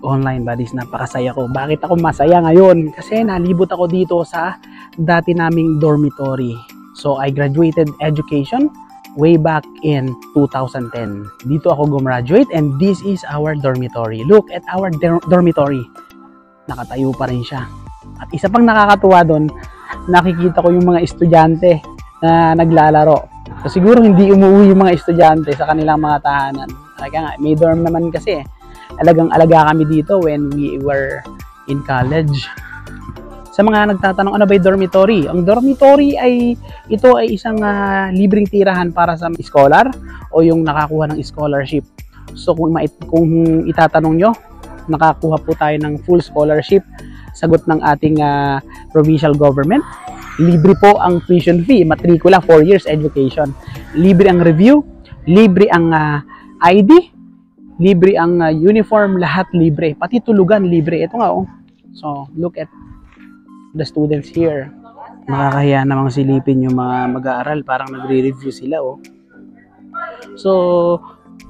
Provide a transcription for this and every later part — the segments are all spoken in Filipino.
online buddies, napakasaya ko. Bakit ako masaya ngayon? Kasi nalibot ako dito sa dati naming dormitory. So I graduated education way back in 2010. Dito ako gumraduate and this is our dormitory. Look at our dormitory. Nakatayo pa rin siya. At isa pang nakakatuwa doon, nakikita ko yung mga estudyante na naglalaro. So siguro hindi umuwi yung mga estudyante sa kanilang mga tahanan. Kaya nga, may dorm naman kasi. Alagang-alaga kami dito when we were in college. Sa mga nagtatanong ano ba yung dormitory? Ang dormitory ay isang libreng tirahan para sa scholar o yung nakakuha ng scholarship. So kung itatanong nyo, nakakuha po tayo ng full scholarship. Sagot ng ating provincial government. Libre po ang tuition fee, matrikula, 4 years education. Libre ang review, libre ang ID, libre ang uniform, lahat libre. Pati tulugan libre. Ito nga oh. So, look at the students here. Nakakahiya namang silipin yung mga mag-aaral. Parang nagre-review sila oh. So,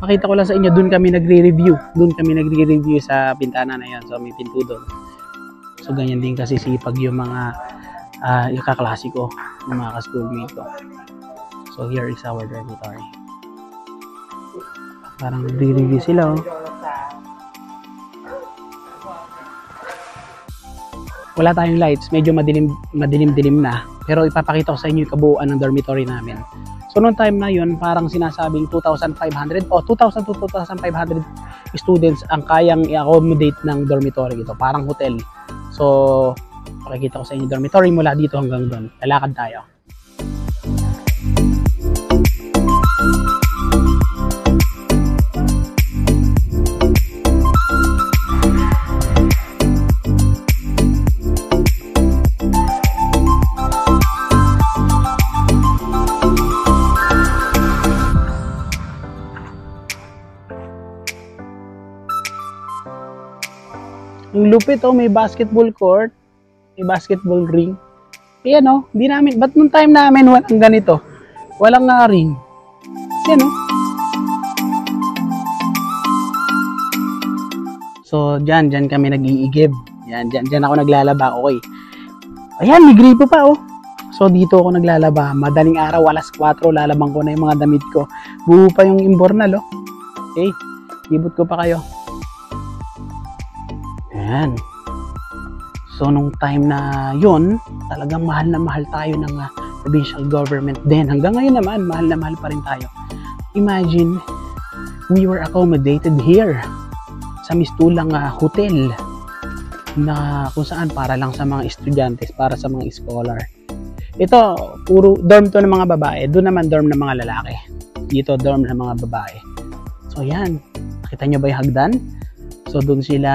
pakita ko lang sa inyo, doon kami nagre-review. Doon kami nagre-review sa bintana na yan. So, may pinto doon. So, ganyan din kasi sipag yung mga kaklase ko, yung mga ka-schoolmate ko. So, here is our dormitory. Parang nagre-review sila oh. Wala tayong lights, medyo madilim-dilim na. Pero ipapakita ko sa inyo yung kabuuan ng dormitory namin. So noong time na yun, parang sinasabing 2,500 o 2,000 to 2,500 students ang kayang i-accommodate ng dormitory ito. Parang hotel. So, pakikita ko sa inyo dormitory mula dito hanggang doon. Lalakad tayo. Ang lupit oh, may basketball court, may basketball ring. Ayan oh, di namin, ba't nung time namin walang ganito? Walang ring. Ayan oh. So, dyan kami nag-iigib. Dyan ako naglalaba, okay. Ayan, may gripo pa oh. So, dito ako naglalaba. Madaling araw, alas 4, lalabang ko na yung mga damit ko. Buo pa yung imbornal oh. Okay, ibot ko pa kayo. Ayan. So, nung time na yun, talagang mahal na mahal tayo ng provincial government din. Hanggang ngayon naman, mahal na mahal pa rin tayo. Imagine, we were accommodated here sa mistulang hotel na kung saan para lang sa mga estudyante, para sa mga scholar. Ito, puro dorm to ng mga babae. Doon naman dorm ng mga lalaki. Dito, dorm ng mga babae. So, ayan. Nakita nyo ba yung hagdan? So, doon sila...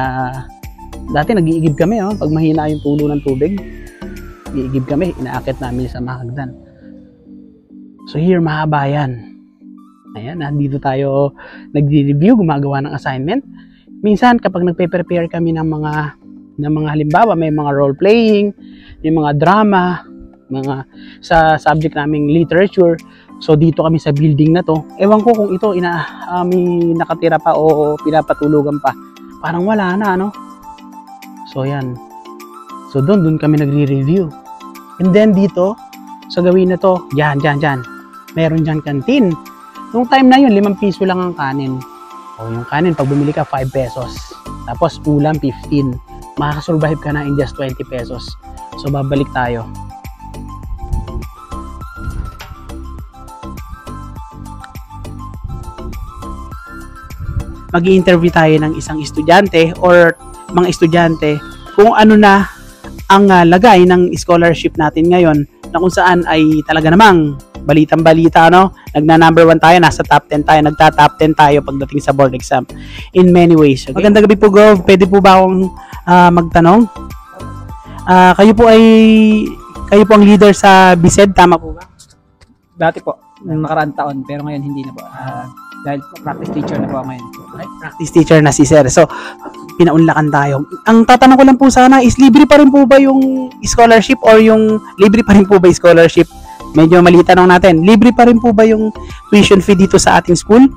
Dati nag-iigib kami oh, pag mahina yung tulo ng tubig. Nag-iigib kami, inaakit namin sa mahagdan. So here, mahaba yan. Ayan, nandito tayo nag-review, gumagawa ng assignment. Minsan kapag nagpe-prepare kami ng mga halimbawa, may mga role-playing, may mga drama, mga sa subject naming literature. So dito kami sa building na to. Ewan ko kung ito may nakatira pa o pinapatulugan pa. Parang wala na ano. So, yan. So, doon kami nagre-review. And then, dito, sa gawin na to, dyan. Meron dyan kantin. Nung time na yun, 5 piso lang ang kanin. O, yung kanin, pag bumili ka, 5 pesos. Tapos, ulam, 15. Makakasurvive ka na in just 20 pesos. So, babalik tayo. Mag-i-interview tayo ng isang estudyante or mga estudyante kung ano na ang lagay ng scholarship natin ngayon na kung saan ay talaga namang balitang-balita, no? Nagna-number 1 tayo, nasa top 10 tayo, nagta-top 10 tayo pagdating sa board exam in many ways. Okay? Magandang gabi po, Gov. Pwede po ba akong magtanong? Kayo po ang leader sa BSED, tama po ba? Dati po, ng nakaraang taon, pero ngayon hindi na po. Dahil practice teacher na po ngayon. Right? Practice teacher na si Sir. So, pinaunlakan tayo. Ang tatanong ko lang po sana is libre pa rin po ba yung scholarship or yung libre pa rin po ba yung scholarship? Medyo mali tanong natin. Libre pa rin po ba yung tuition fee dito sa ating school?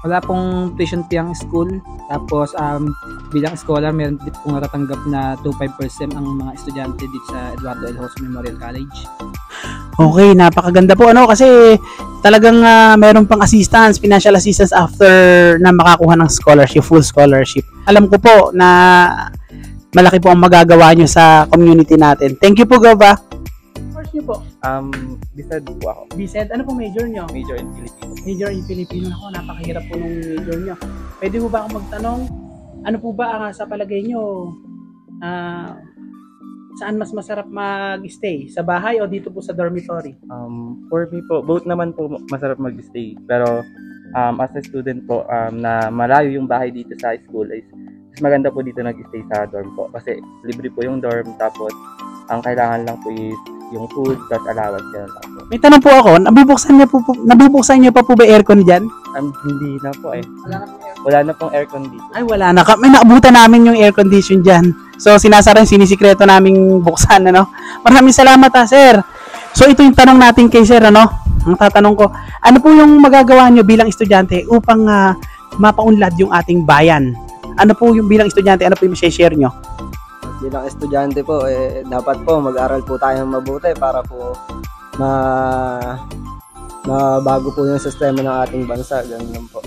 Wala pong tuition fee ang school. Tapos bilang scholar, meron din pong natatanggap na 2.5% ang mga estudyante dito sa Eduardo L. Hoso Memorial College. Okay, napakaganda po kasi talagang meron pang assistance, financial assistance after na makakuha ng scholarship, full scholarship. Alam ko po na malaki po ang magagawa nyo sa community natin. Thank you po, Gova. Course nyo po? Bised po ako. Bised, ano po major nyo? Major in Filipino. Major in Filipino. Ako, napakahirap po nung major nyo. Pwede po ba akong magtanong, ano po ba sa palagay nyo, saan mas masarap mag-stay? Sa bahay o dito po sa dormitory? For me po, both naman po masarap mag-stay. Pero as a student po, na malayo yung bahay dito sa school, is mas maganda po dito nag-stay sa dorm po. Kasi libre po yung dorm, tapos ang kailangan lang po is yung food plus allowance yan lang po. May tanong po ako, nabubuksan niyo pa po ba aircon dyan? Hindi na po eh. Wala na pong aircon dito. Ay, wala na. May naabutan namin yung air condition dyan. So, sinasara yung sinisikreto naming buksan, ano? Maraming salamat, sir. So, ito yung tanong natin kay sir, ano? Ang tatanong ko, ano po yung magagawa nyo bilang estudyante upang mapaunlad yung ating bayan? Ano po yung bilang estudyante, ano po yung share nyo? Bilang estudyante po, dapat po mag-aral po tayo ng mabuti para po mabago po yung sistema ng ating bansa. Ganun lang po.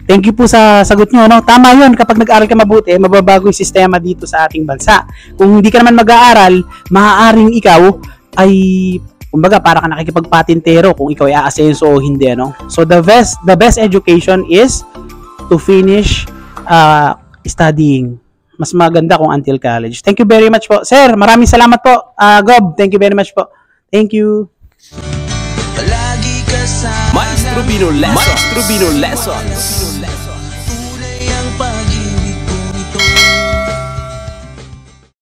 Thank you po sa sagot nyo. No? Tama yun, kapag nag-aaral ka mabuti, mababago yung sistema dito sa ating bansa. Kung hindi ka naman mag-aaral, maaaring ikaw ay, kumbaga, para ka nakikipagpatintero kung ikaw ay aasenso o hindi. No? So the best education is to finish studying. Mas maganda kung until college. Thank you very much po. Sir, maraming salamat po. Gob, thank you very much po. Thank you. Maestro Bino Lessons.